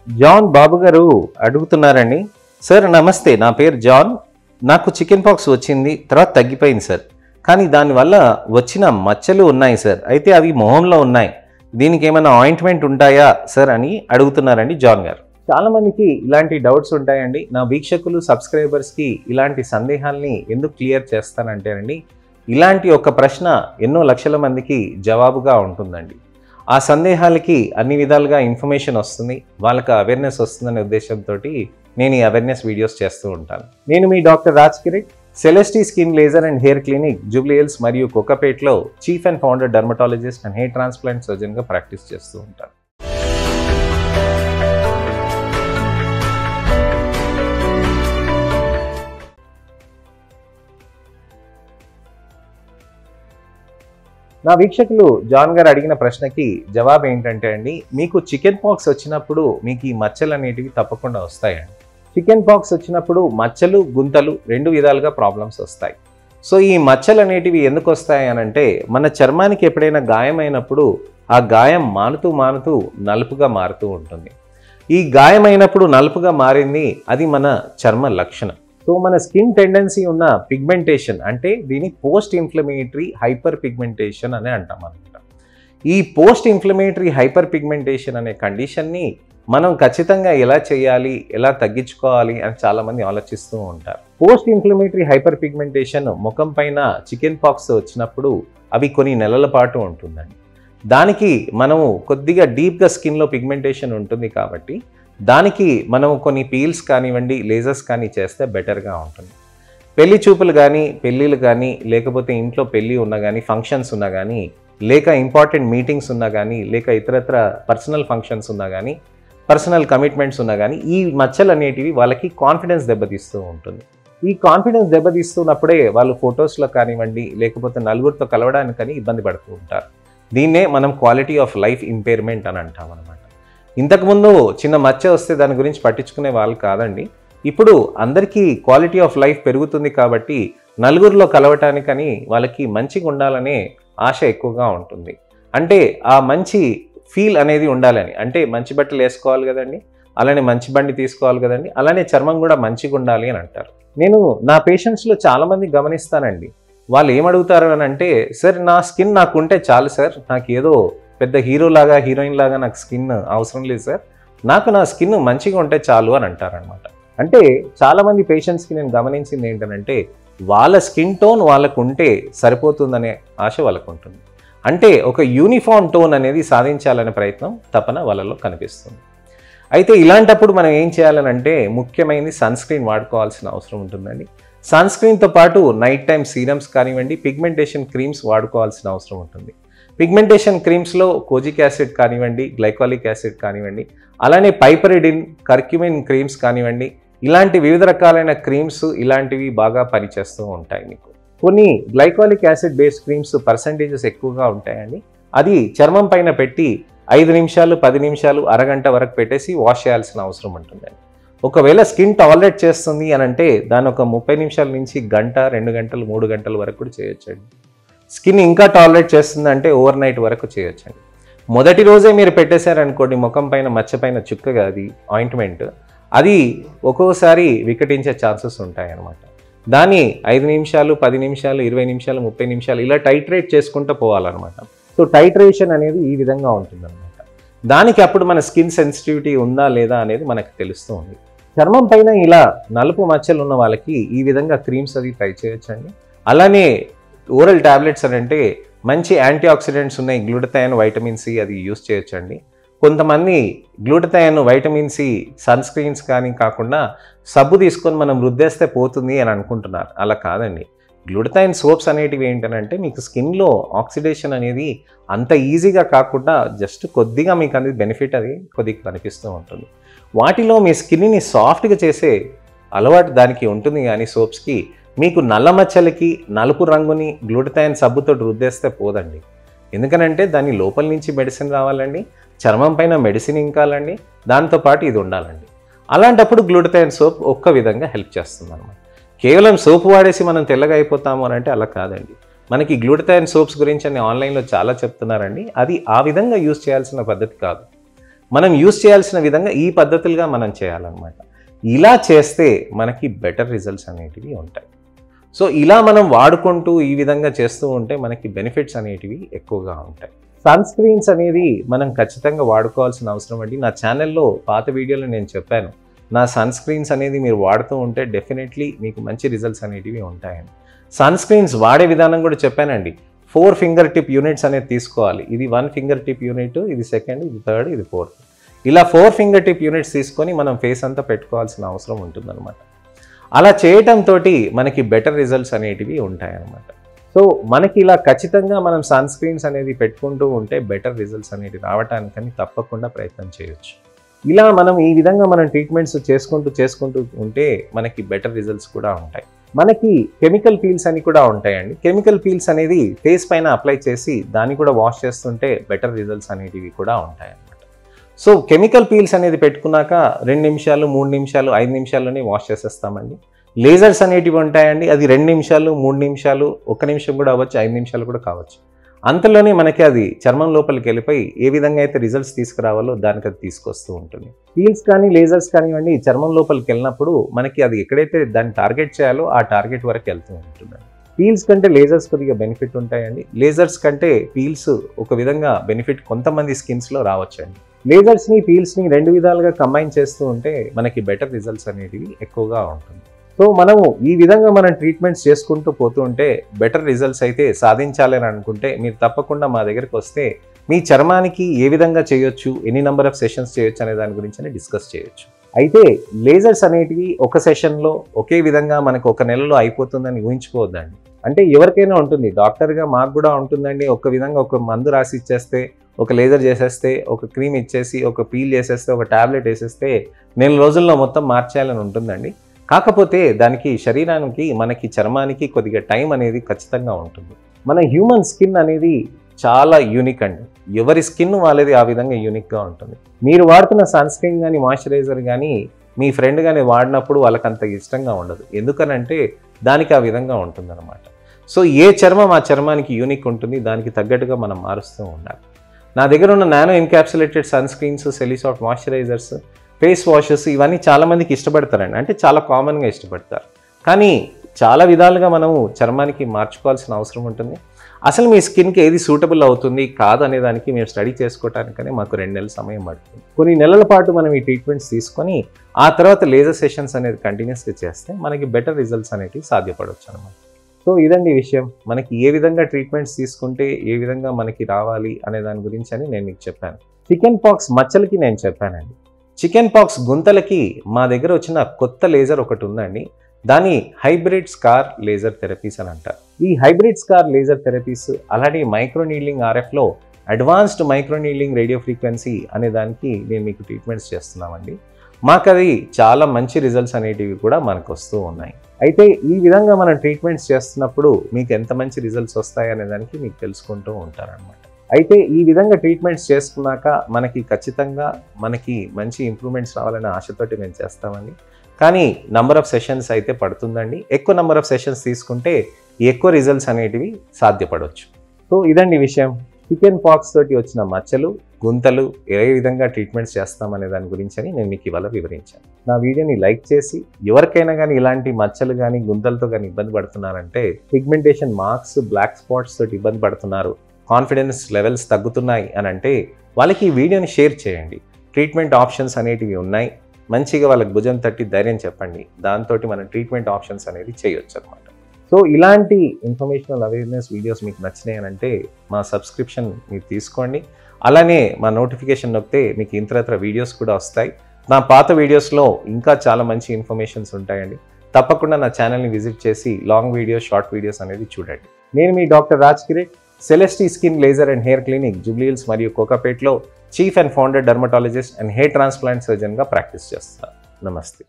John బాబు గారు అడుగుతున్నారండి. Sir నమస్తే, నా పేరు జాన్. నాకు చికెన్ పాక్స్ వచ్చింది, తర్వాత తగ్గిపోయింది సార్. కానీ దానివల్ల వచ్చిన మచ్చలు ఉన్నాయి సార్. అయితే అవి మొహంలో ఉన్నాయి. దీనికి ఏమైనా ఆయింట్మెంట్ ఉంటాయా సార్ అని అడుగుతున్నారండి జాన్ గారు. చాలామందికి ఇలాంటి డౌట్స్ ఉంటాయండి. నా వీక్షకులు సబ్స్క్రైబర్స్కి ఇలాంటి సందేహాల్ని ఎందుకు క్లియర్ చేస్తానంటేనండి, ఇలాంటి ఒక ప్రశ్న ఎన్నో లక్షల మందికి జవాబుగా ఉంటుందండి. ఆ సందేహాలకి అన్ని విధాలుగా ఇన్ఫర్మేషన్ వస్తుంది, వాళ్ళకి అవేర్నెస్ వస్తుందనే ఉద్దేశంతో నేను ఈ అవేర్నెస్ వీడియోస్ చేస్తూ ఉంటాను. నేను మీ doctor Raj Kireet, Celestee skin laser and hair clinic, Jubilee Hills మరియు కోకాపేట్లో chief and founder dermatologist and hair transplant సర్జన్గా ప్రాక్టీస్ చేస్తూ ఉంటాను. నా వీక్షకులు జాన్ గారు అడిగిన ప్రశ్నకి జవాబు ఏంటంటే అండి, మీకు చికెన్ పాక్స్ వచ్చినప్పుడు మీకు ఈ మచ్చలు అనేటివి తప్పకుండా వస్తాయండి. చికెన్ పాక్స్ వచ్చినప్పుడు మచ్చలు, గుంతలు రెండు విధాలుగా ప్రాబ్లమ్స్ వస్తాయి. సో ఈ మచ్చలు అనేటివి ఎందుకు వస్తాయి అనంటే, మన చర్మానికి ఎప్పుడైనా గాయమైనప్పుడు ఆ గాయం మానుతూ నలుపుగా మారుతూ ఉంటుంది. ఈ గాయమైనప్పుడు నలుపుగా మారింది, అది మన చర్మ లక్షణం. సో మన స్కిన్ టెండెన్సీ ఉన్న పిగ్మెంటేషన్, అంటే దీన్ని పోస్ట్ ఇన్ఫ్లమేటరీ హైపర్ పిగ్మెంటేషన్ అని అంటాం అనమాట. ఈ పోస్ట్ ఇన్ఫ్లమేటరీ హైపర్ పిగ్మెంటేషన్ అనే కండిషన్ని మనం ఖచ్చితంగా ఎలా చేయాలి, ఎలా తగ్గించుకోవాలి అని చాలామంది ఆలోచిస్తూ ఉంటారు. పోస్ట్ ఇన్ఫ్లమేటరీ హైపర్ పిగ్మెంటేషన్ ముఖం పైన చికెన్ పాక్స్ వచ్చినప్పుడు అవి కొన్ని నెలల పాటు ఉంటుందండి. దానికి మనము కొద్దిగా డీప్గా స్కిన్లో పిగ్మెంటేషన్ ఉంటుంది కాబట్టి దానికి మనం కొన్ని పీల్స్ కానివ్వండి, లేజర్స్ కానీ చేస్తే బెటర్గా ఉంటుంది. పెళ్లి చూపులు కానీ, పెళ్ళిళ్ళు కానీ, లేకపోతే ఇంట్లో పెళ్ళి ఉన్నా కానీ, ఫంక్షన్స్ ఉన్నా కానీ, లేక ఇంపార్టెంట్ మీటింగ్స్ ఉన్నా కానీ, లేక ఇతరత్ర పర్సనల్ ఫంక్షన్స్ ఉన్నా కానీ, పర్సనల్ కమిట్మెంట్స్ ఉన్నా కానీ, ఈ మచ్చలు అనేటివి వాళ్ళకి కాన్ఫిడెన్స్ దెబ్బతీస్తూ ఉంటుంది. ఈ కాన్ఫిడెన్స్ దెబ్బతీస్తున్నప్పుడే వాళ్ళు ఫొటోస్లో కానివ్వండి, లేకపోతే నలుగురితో కలవడానికి కానీ ఇబ్బంది పడుతూ ఉంటారు. దీన్నే మనం క్వాలిటీ ఆఫ్ లైఫ్ ఇంపైర్మెంట్ అని అంటాం అన్నమాట. ఇంతకుముందు చిన్న మచ్చ వస్తే దాని గురించి పట్టించుకునే వాళ్ళు కాదండి. ఇప్పుడు అందరికీ క్వాలిటీ ఆఫ్ లైఫ్ పెరుగుతుంది కాబట్టి నలుగురిలో కలవటానికని వాళ్ళకి మంచిగా ఉండాలనే ఆశ ఎక్కువగా ఉంటుంది. అంటే ఆ మంచి ఫీల్ అనేది ఉండాలని, అంటే మంచి బట్టలు వేసుకోవాలి కదండి, అలానే మంచి బండి తీసుకోవాలి కదండి, అలానే చర్మం కూడా మంచిగా ఉండాలి అని అంటారు. నేను నా పేషెంట్స్లో చాలామంది గమనిస్తానండి. వాళ్ళు ఏమడుగుతారు అని అంటే, సార్ నా స్కిన్ నాకు ఉంటే చాలు సార్, నాకు ఏదో పెద్ద హీరోలాగా హీరోయిన్ లాగా నాకు స్కిన్ అవసరం లేదు సార్, నాకు నా స్కిన్ మంచిగా ఉంటే చాలు అని అంటారనమాట. అంటే చాలామంది పేషెంట్స్కి నేను గమనించింది ఏంటంటే, వాళ్ళ స్కిన్ టోన్ వాళ్ళకు ఉంటే సరిపోతుందనే ఆశ వాళ్ళకు ఉంటుంది. అంటే ఒక యూనిఫామ్ టోన్ అనేది సాధించాలనే ప్రయత్నం, తపన వాళ్ళలో కనిపిస్తుంది. అయితే ఇలాంటప్పుడు మనం ఏం చేయాలనంటే, ముఖ్యమైనది సన్ స్క్రీన్ వాడుకోవాల్సిన అవసరం ఉంటుందండి. సన్ స్క్రీన్తో పాటు నైట్ టైం సీరమ్స్ కానివ్వండి, పిగ్మెంటేషన్ క్రీమ్స్ వాడుకోవాల్సిన అవసరం ఉంటుంది. పిగ్మెంటేషన్ క్రీమ్స్లో కోజిక్ యాసిడ్ కానివ్వండి, గ్లైకాలిక్ యాసిడ్ కానివ్వండి, అలానే పైపరిడిన్, కర్క్యూమిన్ క్రీమ్స్ కానివ్వండి, ఇలాంటి వివిధ రకాలైన క్రీమ్స్ ఇలాంటివి బాగా పనిచేస్తూ ఉంటాయి. మీకు కొన్ని glycolic acid based creams percentages ఎక్కువగా ఉంటాయండి. అది చర్మం పైన పెట్టి 5 నిమిషాలు, 10 నిమిషాలు, అరగంట వరకు పెట్టేసి వాష్ చేయాల్సిన అవసరం ఉంటుందండి. ఒకవేళ స్కిన్ టాలరేట్ చేస్తుంది అని అంటే దాని ఒక 30 నిమిషాల నుంచి గంట, 2 గంటలు, 3 గంటల వరకు కూడా చేయొచ్చండి. స్కిన్ ఇంకా టాలరేట్ చేస్తుందంటే ఓవర్ నైట్ వరకు చేయొచ్చండి. మొదటి రోజే మీరు పెట్టేశారనుకోండి ముఖం పైన మచ్చ పైన చుక్కగా అది ఆయింట్మెంట్, అది ఒక్కోసారి వికటించే ఛాన్సెస్ ఉంటాయన్నమాట. దాన్ని 5 నిమిషాలు, 10 నిమిషాలు, 20 నిమిషాలు, 30 నిమిషాలు ఇలా టైట్రేట్ చేసుకుంటూ పోవాలన్నమాట. సో టైట్రేషన్ అనేది ఈ విధంగా ఉంటుందన్నమాట. దానికి అప్పుడు మన స్కిన్ సెన్సిటివిటీ ఉందా లేదా అనేది మనకు తెలుస్తూ ఉంది. చర్మం పైన ఇలా నలుపు మచ్చలు ఉన్న వాళ్ళకి ఈ విధంగా క్రీమ్స్ అది ట్రై చేయొచ్చండి. అలానే ఓరల్ ట్యాబ్లెట్స్ అని అంటే మంచి యాంటీ ఆక్సిడెంట్స్ ఉన్నాయి, గ్లూటథైన్, వైటమిన్ సి అది యూస్ చేయొచ్చండి. కొంతమంది glutathione, vitamin C sunscreens కానీ కాకుండా సబ్బు తీసుకొని మనం రుద్దేస్తే పోతుంది అని అనుకుంటున్నారు. అలా కాదండి. గ్లూటథైన్ సోప్స్ అనేటివి ఏంటంటే మీకు స్కిన్లో ఆక్సిడేషన్ అనేది అంత ఈజీగా కాకుండా జస్ట్ కొద్దిగా మీకు అనేది బెనిఫిట్ అది కొద్దిగా కనిపిస్తూ ఉంటుంది. వాటిలో మీ స్కిన్ని సాఫ్ట్గా చేసే అలవాటు దానికి ఉంటుంది. కానీ సోప్స్కి మీకు నల్ల మచ్చలకి నలుపు రంగుని గ్లూటథైన్ సబ్బుతో రుద్దేస్తే పోదండి. ఎందుకనంటే దాని లోపల నుంచి మెడిసిన్ రావాలండి, చర్మం పైన మెడిసిన్ ఇంకాలండి, దాంతోపాటు ఇది ఉండాలండి. అలాంటప్పుడు గ్లూటథైన్ సోప్ ఒక్క విధంగా హెల్ప్ చేస్తుంది అన్నమాట. కేవలం సోప్ వాడేసి మనం తెల్లగా అయిపోతాము అని అంటే అలా కాదండి. మనకి గ్లూటథైన్ సోప్స్ గురించి ఆన్లైన్లో చాలా చెప్తున్నారండి. అది ఆ విధంగా యూజ్ చేయాల్సిన పద్ధతి కాదు. మనం యూస్ చేయాల్సిన విధంగా ఈ పద్ధతులుగా మనం చేయాలన్నమాట. ఇలా చేస్తే మనకి బెటర్ రిజల్ట్స్ అనేటివి ఉంటాయి. సో ఇలా మనం వాడుకుంటూ ఈ విధంగా చేస్తూ ఉంటే మనకి బెనిఫిట్స్ అనేటివి ఎక్కువగా ఉంటాయి. సన్ స్క్రీన్స్ అనేది మనం ఖచ్చితంగా వాడుకోవాల్సిన అవసరం అండి. నా ఛానల్లో పాత వీడియోలో నేను చెప్పాను, నా సన్ స్క్రీన్స్ అనేది మీరు వాడుతూ ఉంటే డెఫినెట్లీ మీకు మంచి రిజల్ట్స్ అనేటివి ఉంటాయండి. సన్ స్క్రీన్స్ వాడే విధానం కూడా చెప్పానండి. 4 ఫింగర్ టిప్ యూనిట్స్ అనేది తీసుకోవాలి. ఇది 1 ఫింగర్ టిప్ యూనిట్, ఇది సెకండ్, ఇది థర్డ్, ఇది ఫోర్త్. ఇలా 4 ఫింగర్ టిప్ యూనిట్స్ తీసుకొని మనం ఫేస్ అంతా పెట్టుకోవాల్సిన అవసరం ఉంటుందన్నమాట. అలా చేయటంతో మనకి బెటర్ రిజల్ట్స్ అనేటివి ఉంటాయన్నమాట. సో మనకి ఇలా ఖచ్చితంగా మనం సన్ స్క్రీన్స్ అనేది పెట్టుకుంటూ ఉంటే బెటర్ రిజల్ట్స్ అనేవి రావడానికని తప్పకుండా ప్రయత్నం చేయొచ్చు. ఇలా మనం ఈ విధంగా మనం ట్రీట్మెంట్స్ చేసుకుంటూ ఉంటే మనకి బెటర్ రిజల్ట్స్ కూడా ఉంటాయి. మనకి కెమికల్ పీల్స్ అని కూడా ఉంటాయండి. కెమికల్ పీల్స్ అనేది ఫేస్ పైన అప్లై చేసి దాన్ని కూడా వాష్ చేస్తుంటే బెటర్ రిజల్ట్స్ అనేటివి కూడా ఉంటాయన్నమాట. సో కెమికల్ పీల్స్ అనేది పెట్టుకున్నాక 2 నిమిషాలు, 3 నిమిషాలు, 5 నిమిషాల్లోనే వాష్ చేసేస్తామండి. లేజర్స్ అనేటివి ఉంటాయండి. అది 2 నిమిషాలు, 3 నిమిషాలు, 1 నిమిషం కూడా అవ్వచ్చు, 5 నిమిషాలు కూడా కావచ్చు. అంతలోనే మనకి అది చర్మం లోపలికి వెళ్ళిపోయి ఏ విధంగా అయితే రిజల్ట్స్ తీసుకురావాలో దానికి అది తీసుకొస్తూ ఉంటుంది. పీల్స్ కానీ లేజర్స్ కానివ్వండి, చర్మం లోపలికి వెళ్ళినప్పుడు మనకి అది ఎక్కడైతే దాన్ని టార్గెట్ చేయాలో ఆ టార్గెట్ వరకు వెళ్తూ ఉంటుంది. పీల్స్ కంటే లేజర్స్ కొద్దిగా బెనిఫిట్ ఉంటాయండి. లేజర్స్ కంటే పీల్స్ ఒక విధంగా బెనిఫిట్ కొంతమంది స్కిన్స్లో రావచ్చండి. లేజర్స్ని, పీల్స్ని 2 విధాలుగా కంబైన్ చేస్తూ ఉంటే మనకి బెటర్ రిజల్ట్స్ అనేటివి ఎక్కువగా ఉంటుంది. సో మనము ఈ విధంగా మనం ట్రీట్మెంట్స్ చేసుకుంటూ పోతూ ఉంటే బెటర్ రిజల్ట్స్ అయితే సాధించాలని అనుకుంటే మీరు తప్పకుండా మా దగ్గరికి వస్తే మీ చర్మానికి ఏ విధంగా చేయొచ్చు, ఎన్ని నెంబర్ ఆఫ్ సెషన్స్ చేయొచ్చు అనే దాని గురించి డిస్కస్ చేయొచ్చు. అయితే లేజర్స్ అనేటివి ఒక సెషన్లో ఒకే విధంగా మనకు 1 నెలలో అయిపోతుందని ఊహించుకోవద్దండి. అంటే ఎవరికైనా ఉంటుంది, డాక్టర్గా మాకు కూడా ఉంటుందండి. ఒక విధంగా ఒక మందు రాసి ఇచ్చేస్తే, ఒక లేజర్ చేసేస్తే, ఒక క్రీమ్ ఇచ్చేసి, ఒక పీల్ చేసేస్తే, ఒక టాబ్లెట్ వేసేస్తే 4 రోజుల్లో మొత్తం మార్చేయాలని ఉంటుందండి. కాకపోతే దానికి శరీరానికి, మనకి చర్మానికి కొద్దిగా టైం అనేది ఖచ్చితంగా ఉంటుంది. మన హ్యూమన్ స్కిన్ అనేది చాలా యూనిక్ అండి. ఎవరి స్కిన్ వాళ్ళది ఆ విధంగా యూనిక్గా ఉంటుంది. మీరు వాడుతున్న సన్ స్క్రీన్ కానీ, మాయిశ్చరైజర్ కానీ మీ ఫ్రెండ్ కానీ వాడినప్పుడు వాళ్ళకి అంత ఇష్టంగా ఉండదు. ఎందుకనంటే దానికి ఆ విధంగా ఉంటుందన్నమాట. సో ఏ చర్మం ఆ చర్మానికి యూనిక్ ఉంటుంది, దానికి తగ్గట్టుగా మనం మారుస్తూ ఉండాలి. నా దగ్గర ఉన్న nano encapsulated sun screens, Celisoft moisturizers, face washes ఇవన్నీ చాలామందికి ఇష్టపడతారండి. అంటే చాలా కామన్గా ఇష్టపడతారు. కానీ చాలా విధాలుగా మనము చర్మానికి మార్చుకోవాల్సిన అవసరం ఉంటుంది. అసలు మీ స్కిన్కి ఏది సూటబుల్ అవుతుంది కాదు అనే దానికి మేము స్టడీ చేసుకోవడానికనే మాకు 2 నెలల సమయం పడుతుంది. కొన్ని నెలల పాటు మనం ఈ ట్రీట్మెంట్స్ తీసుకొని ఆ తర్వాత లేజర్ సెషన్స్ అనేది కంటిన్యూస్గా చేస్తే మనకి బెటర్ రిజల్ట్స్ అనేవి సాధ్యపడవచ్చు అనమాట. సో ఇదండి విషయం. మనకి ఏ విధంగా ట్రీట్మెంట్స్ తీసుకుంటే ఏ విధంగా మనకి రావాలి అనే దాని గురించి అని నేను మీకు చెప్పాను. చికెన్ పాక్స్ మచ్చలకి నేను చెప్పానండి. చికెన్ పాక్స్ గుంతలకి మా దగ్గర వచ్చిన కొత్త లేజర్ ఒకటి ఉందండి. దాన్ని హైబ్రిడ్ స్కార్ లేజర్ థెరపీస్ అని అంటారు. ఈ హైబ్రిడ్ స్కార్ లేజర్ థెరపీస్ అలాగే మైక్రోనీడ్లింగ్ ఆర్ఎఫ్లో అడ్వాన్స్డ్ మైక్రోనీడ్లింగ్ రేడియో ఫ్రీక్వెన్సీ అనే దానికి నేను మీకు ట్రీట్మెంట్స్ చేస్తున్నామండి. మాకు అది చాలా మంచి రిజల్ట్స్ అనేటివి కూడా మనకు వస్తూ ఉన్నాయి. అయితే ఈ విధంగా మనం ట్రీట్మెంట్స్ చేస్తున్నప్పుడు మీకు ఎంత మంచి రిజల్ట్స్ వస్తాయి అనే దానికి మీకు తెలుసుకుంటూ ఉంటారనమాట. అయితే ఈ విధంగా ట్రీట్మెంట్స్ చేసుకున్నాక మనకి ఖచ్చితంగా మనకి మంచి ఇంప్రూవ్మెంట్స్ రావాలనే ఆశతోటి మేము చేస్తామండి. కానీ నంబర్ ఆఫ్ సెషన్స్ అయితే పడుతుందండి. ఎక్కువ నెంబర్ ఆఫ్ సెషన్స్ తీసుకుంటే ఎక్కువ రిజల్ట్స్ అనేటివి సాధ్యపడవచ్చు. సో ఇదండి విషయం. చికెన్ పాక్స్ తోటి వచ్చిన మచ్చలు, గుంతలు ఏ విధంగా ట్రీట్మెంట్స్ చేస్తామనే దాని గురించి నేను మీకు ఇవాళ వివరించాను. నా వీడియోని లైక్ చేసి ఎవరికైనా కానీ ఇలాంటి మచ్చలు కానీ గుంతలతో కానీ ఇబ్బంది పడుతున్నారంటే, పిగ్మెంటేషన్ మార్క్స్, బ్లాక్ స్పాట్స్ తోటి ఇబ్బంది పడుతున్నారు, కాన్ఫిడెన్స్ లెవెల్స్ తగ్గుతున్నాయి అని అంటే వాళ్ళకి ఈ వీడియోని షేర్ చేయండి. ట్రీట్మెంట్ ఆప్షన్స్ అనేటివి ఉన్నాయి. మంచిగా వాళ్ళకి భుజం తట్టి ధైర్యం చెప్పండి. దాంతో మనం ట్రీట్మెంట్ ఆప్షన్స్ అనేది చేయొచ్చు అనమాట. సో ఇలాంటి ఇన్ఫర్మేషనల్ అవేర్నెస్ వీడియోస్ మీకు నచ్చినాయి అని అంటే మా సబ్స్క్రిప్షన్ మీరు తీసుకోండి. అలానే మా నోటిఫికేషన్ నొక్కితే మీకు ఇంతరత్ర వీడియోస్ కూడా వస్తాయి. నా పాత వీడియోస్లో ఇంకా చాలా మంచి ఇన్ఫర్మేషన్స్ ఉంటాయండి. తప్పకుండా నా ఛానల్ని విజిట్ చేసి లాంగ్ వీడియోస్, షార్ట్ వీడియోస్ అనేది చూడండి. నేను మీ doctor Raj Kireet, Celestee skin laser and hair clinic, Jubilee Hills మరియు కోకాపేట్లో chief and founder dermatologist and hair transplant సర్జన్గా ప్రాక్టీస్ చేస్తాను. నమస్తే.